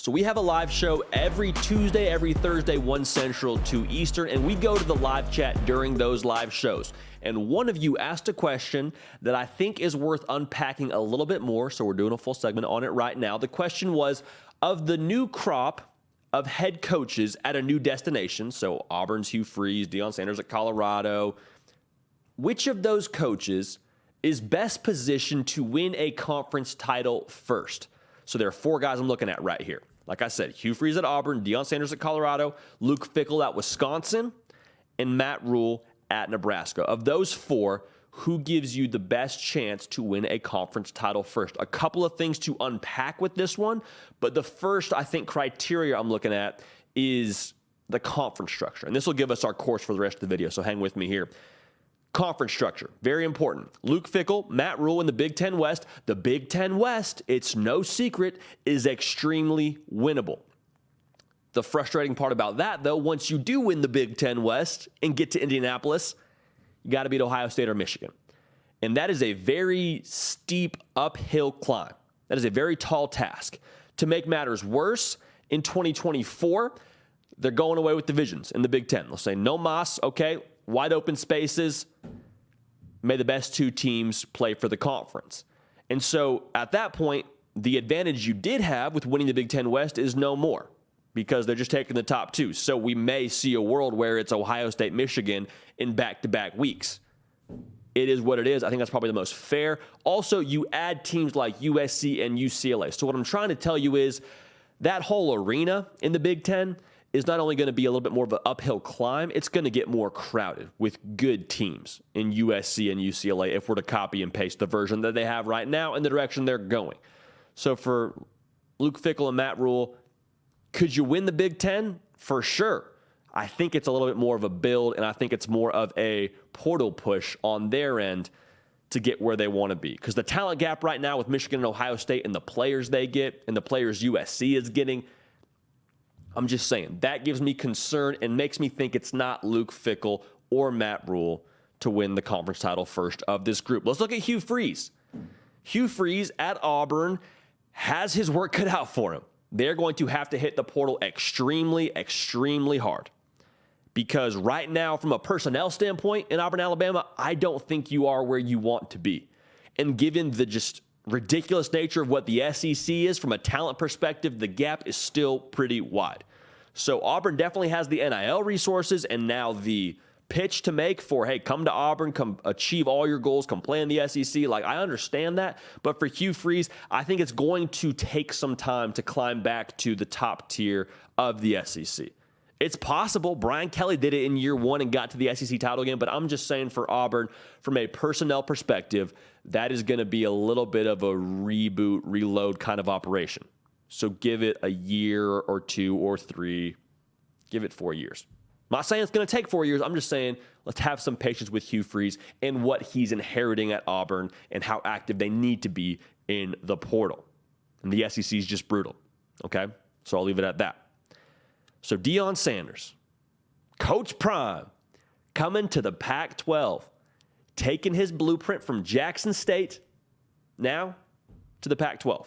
So we have a live show every Tuesday, every Thursday, 1 Central, 2 Eastern, and we go to the live chat during those live shows. And one of you asked a question that I think is worth unpacking a little bit more, so we're doing a full segment on it right now. The question was, of the new crop of head coaches at a new destination, so Auburn's Hugh Freeze, Deion Sanders at Colorado, which of those coaches is best positioned to win a conference title first? So there are 4 guys I'm looking at right here. Like I said, Hugh Freeze at Auburn, Deion Sanders at Colorado, Luke Fickell at Wisconsin, and Matt Rule at Nebraska. Of those 4, who gives you the best chance to win a conference title first? A couple of things to unpack with this one, but the first, I think, criteria I'm looking at is the conference structure. And this will give us our course for the rest of the video, so hang with me here. Conference structure, very important. Luke Fickell, Matt Rule in the Big Ten West. The Big Ten West, it's no secret, is extremely winnable. The frustrating part about that, though, once you do win the Big Ten West and get to Indianapolis, you got to beat Ohio State or Michigan. And that is a very steep uphill climb. That is a very tall task. To make matters worse, in 2024, they're going away with divisions in the Big Ten. They'll say no mas, okay, wide open spaces. May the best 2 teams play for the conference. And so at that point, the advantage you did have with winning the Big Ten West is no more, because they're just taking the top 2. So we may see a world where it's Ohio State, Michigan in back-to-back weeks. It is what it is. I think that's probably the most fair. Also, you add teams like USC and UCLA. So what I'm trying to tell you is that whole arena in the Big Ten is not only going to be a little bit more of an uphill climb, it's going to get more crowded with good teams in USC and UCLA if we're to copy and paste the version that they have right now in the direction they're going. So for Luke Fickell and Matt Rule, could you win the Big Ten? For sure. I think it's a little bit more of a build, and I think it's more of a portal push on their end to get where they want to be. Because the talent gap right now with Michigan and Ohio State and the players they get and the players USC is getting, I'm just saying, that gives me concern and makes me think it's not Luke Fickell or Matt Rule to win the conference title first of this group. Let's look at Hugh Freeze. Hugh Freeze at Auburn has his work cut out for him. They're going to have to hit the portal extremely, extremely hard. Because right now, from a personnel standpoint in Auburn, Alabama, I don't think you are where you want to be. And given the just ridiculous nature of what the SEC is from a talent perspective, the gap is still pretty wide. So Auburn definitely has the NIL resources and now the pitch to make for, hey, come to Auburn, come achieve all your goals, come play in the SEC. Like, I understand that. But for Hugh Freeze, I think it's going to take some time to climb back to the top tier of the SEC. It's possible. Brian Kelly did it in year 1 and got to the SEC title game, but I'm just saying for Auburn, from a personnel perspective, that is going to be a little bit of a reboot, reload kind of operation. So give it a year or 2 or 3. Give it 4 years. I'm not saying it's going to take 4 years. I'm just saying let's have some patience with Hugh Freeze and what he's inheriting at Auburn and how active they need to be in the portal. And the SEC is just brutal. Okay? So I'll leave it at that. So Deion Sanders, Coach Prime, coming to the Pac-12, taking his blueprint from Jackson State now to the Pac-12.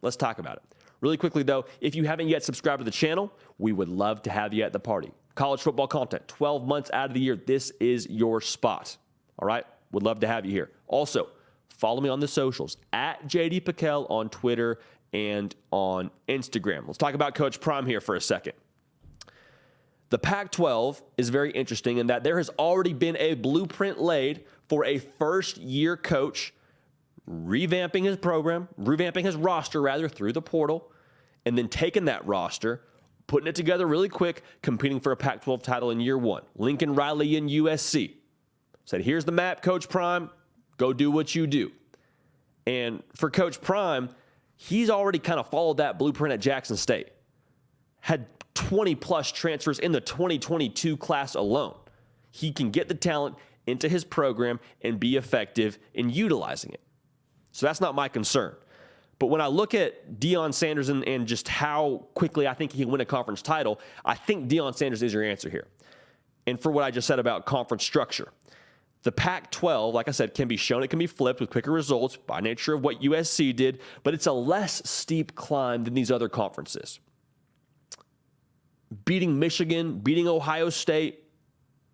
Let's talk about it. Really quickly, though, if you haven't yet subscribed to the channel, we would love to have you at the party. College football content, 12 months out of the year. This is your spot. All right? Would love to have you here. Also, follow me on the socials, at JD Piquel on Twitter and on Instagram. Let's talk about Coach Prime here for a second. The Pac-12 is very interesting in that there has already been a blueprint laid for a first-year coach revamping his program, revamping his roster, rather, through the portal, and then taking that roster, putting it together really quick, competing for a Pac-12 title in year 1. Lincoln Riley in USC said, here's the map, Coach Prime. Go do what you do. And for Coach Prime, he's already kind of followed that blueprint at Jackson State. Had 20-plus transfers in the 2022 class alone. He can get the talent into his program and be effective in utilizing it. So that's not my concern. But when I look at Deion Sanders and just how quickly I think he can win a conference title, I think Deion Sanders is your answer here. And for what I just said about conference structure, The Pac-12, like I said, can be shown, it can be flipped with quicker results by nature of what USC did, but it's a less steep climb than these other conferences. Beating Michigan, beating Ohio State,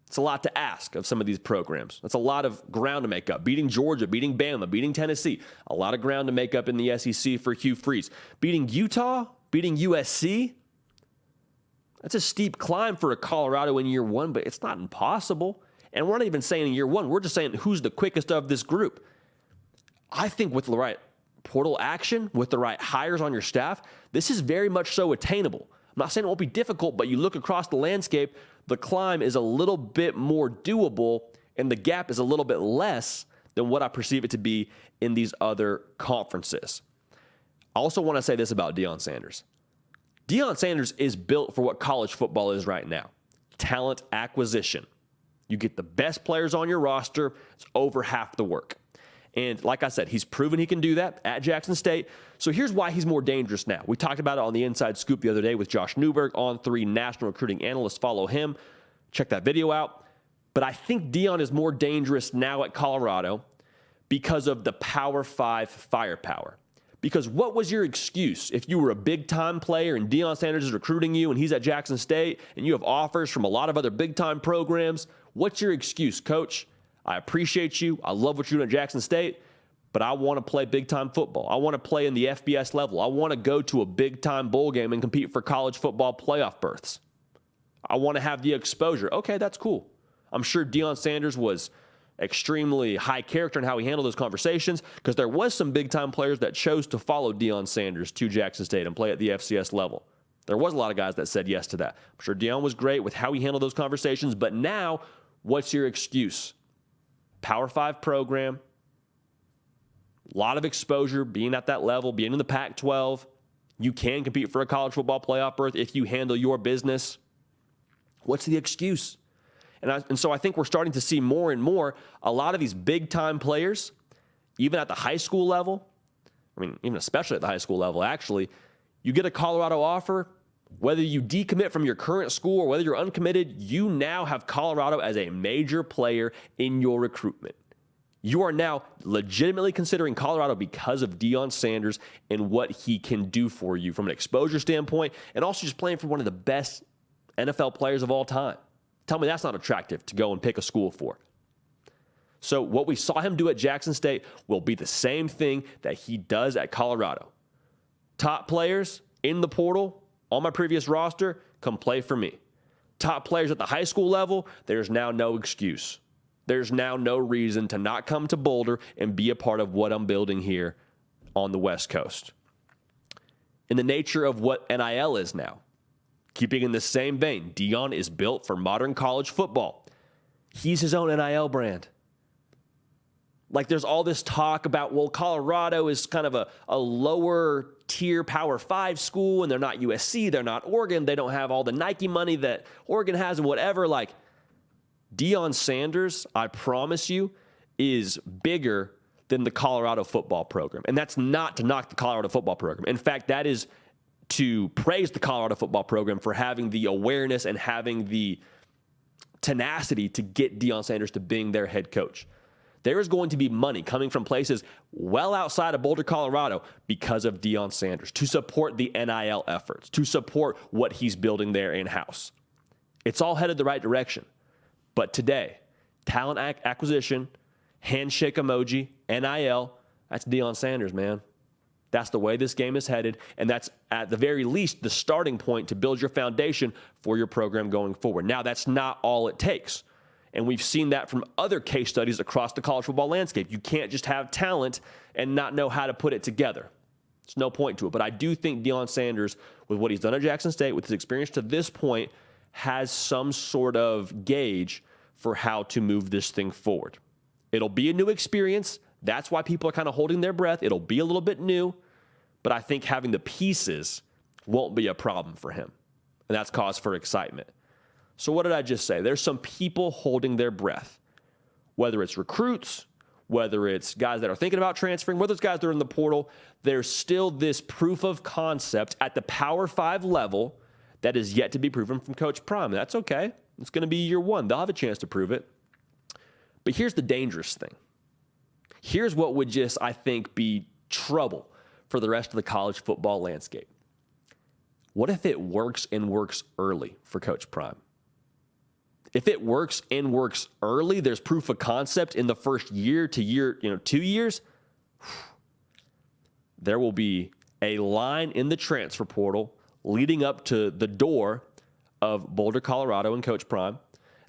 it's a lot to ask of some of these programs. That's a lot of ground to make up. Beating Georgia, beating Bama, beating Tennessee, a lot of ground to make up in the SEC for Hugh Freeze. Beating Utah, beating USC, that's a steep climb for a Colorado in year one, but it's not impossible. And we're not even saying in year one. We're just saying who's the quickest of this group. I think with the right portal action, with the right hires on your staff, this is very much so attainable. I'm not saying it won't be difficult, but you look across the landscape, the climb is a little bit more doable, and the gap is a little bit less than what I perceive it to be in these other conferences. I also want to say this about Deion Sanders. Deion Sanders is built for what college football is right now. Talent acquisition. You get the best players on your roster, it's over half the work. And like I said, he's proven he can do that at Jackson State. So here's why he's more dangerous now. We talked about it on the Inside Scoop the other day with Josh Newberg, On3 national recruiting analyst. Follow him. Check that video out. But I think Deion is more dangerous now at Colorado because of the Power 5 firepower. Because what was your excuse if you were a big-time player and Deion Sanders is recruiting you and he's at Jackson State and you have offers from a lot of other big-time programs? What's your excuse, coach? I appreciate you. I love what you're doing at Jackson State, but I want to play big-time football. I want to play in the FBS level. I want to go to a big-time bowl game and compete for college football playoff berths. I want to have the exposure. Okay, that's cool. I'm sure Deion Sanders was extremely high character in how he handled those conversations because there was some big-time players that chose to follow Deion Sanders to Jackson State and play at the FCS level. There was a lot of guys that said yes to that. I'm sure Deion was great with how he handled those conversations, but now, what's your excuse? Power 5 program, a lot of exposure, being at that level, being in the Pac-12. You can compete for a college football playoff berth if you handle your business. What's the excuse? And so I think we're starting to see more and more a lot of these big-time players, even at the high school level, I mean, even especially at the high school level, actually, you get a Colorado offer, whether you decommit from your current school or whether you're uncommitted, you now have Colorado as a major player in your recruitment. You are now legitimately considering Colorado because of Deion Sanders and what he can do for you from an exposure standpoint and also just playing for one of the best NFL players of all time. Tell me that's not attractive to go and pick a school for. So what we saw him do at Jackson State will be the same thing that he does at Colorado. Top players in the portal on my previous roster, come play for me. Top players at the high school level, there's now no excuse. There's now no reason to not come to Boulder and be a part of what I'm building here on the West Coast. In the nature of what NIL is now, keeping in the same vein, Deion is built for modern college football. He's his own NIL brand. Like there's all this talk about, well, Colorado is kind of a lower tier Power 5 school, and they're not USC, they're not Oregon, they don't have all the Nike money that Oregon has and whatever. Like Deion Sanders, I promise you, is bigger than the Colorado football program. And that's not to knock the Colorado football program. In fact, that is to praise the Colorado football program for having the awareness and having the tenacity to get Deion Sanders to being their head coach. There is going to be money coming from places well outside of Boulder, Colorado because of Deion Sanders to support the NIL efforts, to support what he's building there in-house. It's all headed the right direction. But today, talent acquisition, handshake emoji, NIL, that's Deion Sanders, man. That's the way this game is headed, and that's at the very least the starting point to build your foundation for your program going forward. Now, that's not all it takes, and we've seen that from other case studies across the college football landscape. You can't just have talent and not know how to put it together. There's no point to it, but I do think Deion Sanders, with what he's done at Jackson State, with his experience to this point, has some sort of gauge for how to move this thing forward. It'll be a new experience. That's why people are kind of holding their breath. It'll be a little bit new, but I think having the pieces won't be a problem for him, and that's cause for excitement. So what did I just say? There's some people holding their breath, whether it's recruits, whether it's guys that are thinking about transferring, whether it's guys that are in the portal. There's still this proof of concept at the Power 5 level that is yet to be proven from Coach Prime. That's okay. It's going to be year one. They'll have a chance to prove it. But here's the dangerous thing. Here's what would just, I think, be trouble for the rest of the college football landscape. What if it works and works early for Coach Prime? If it works and works early, there's proof of concept in the first year to year, 2 years, there will be a line in the transfer portal leading up to the door of Boulder, Colorado and Coach Prime.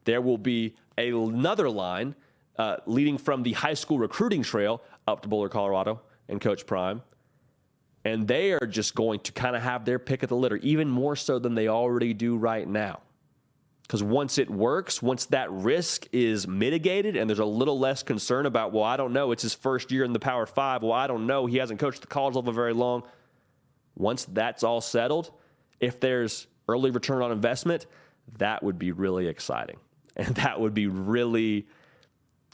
There will be another line leading from the high school recruiting trail up to Boulder, Colorado and Coach Prime. And they are just going to kind of have their pick of the litter, even more so than they already do right now. Because once it works, once that risk is mitigated and there's a little less concern about, well, I don't know, it's his first year in the Power 5. Well, I don't know, he hasn't coached at the college level very long. Once that's all settled, if there's early return on investment, that would be really exciting. And that would be really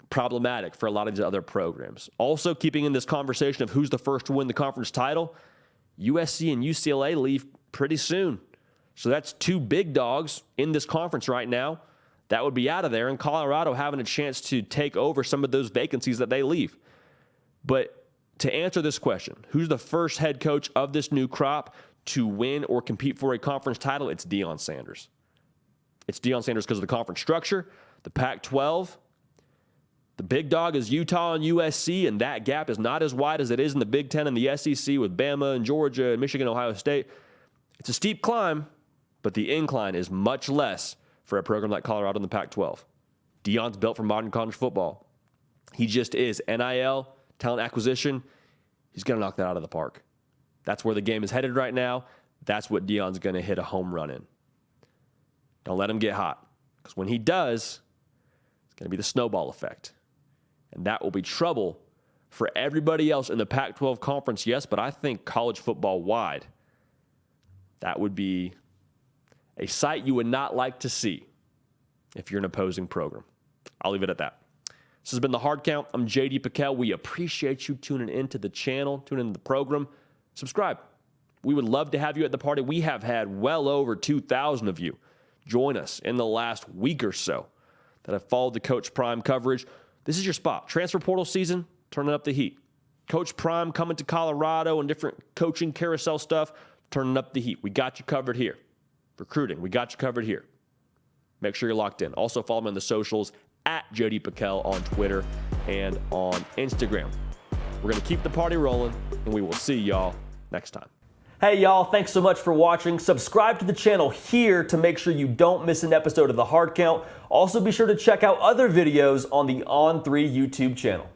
problematic for a lot of these other programs. Also, keeping in this conversation of who's the first to win the conference title, USC and UCLA leave pretty soon. So that's two big dogs in this conference right now that would be out of there, and Colorado having a chance to take over some of those vacancies that they leave. But to answer this question, who's the first head coach of this new crop to win or compete for a conference title? It's Deion Sanders. It's Deion Sanders because of the conference structure, the Pac-12. The big dog is Utah and USC, and that gap is not as wide as it is in the Big Ten and the SEC with Bama and Georgia and Michigan, Ohio State. It's a steep climb, but the incline is much less for a program like Colorado in the Pac-12. Deion's built for modern college football. He just is. NIL, talent acquisition, he's going to knock that out of the park. That's where the game is headed right now. That's what Deion's going to hit a home run in. Don't let him get hot, because when he does, it's going to be the snowball effect. And that will be trouble for everybody else in the Pac-12 conference, yes, but I think college football wide, that would be a sight you would not like to see if you're an opposing program. I'll leave it at that. This has been The Hard Count. I'm JD Piquel. We appreciate you tuning into the channel, tuning into the program. Subscribe. We would love to have you at the party. We have had well over 2,000 of you join us in the last week or so that have followed the Coach Prime coverage. This is your spot. Transfer portal season, turning up the heat. Coach Prime coming to Colorado and different coaching carousel stuff, turning up the heat. We got you covered here. Recruiting, we got you covered here. Make sure you're locked in. Also follow me on the socials at JD Piquel on Twitter and on Instagram. We're going to keep the party rolling, and we will see y'all next time. Hey y'all, thanks so much for watching. Subscribe to the channel here to make sure you don't miss an episode of The Hard Count. Also be sure to check out other videos on the On3 YouTube channel.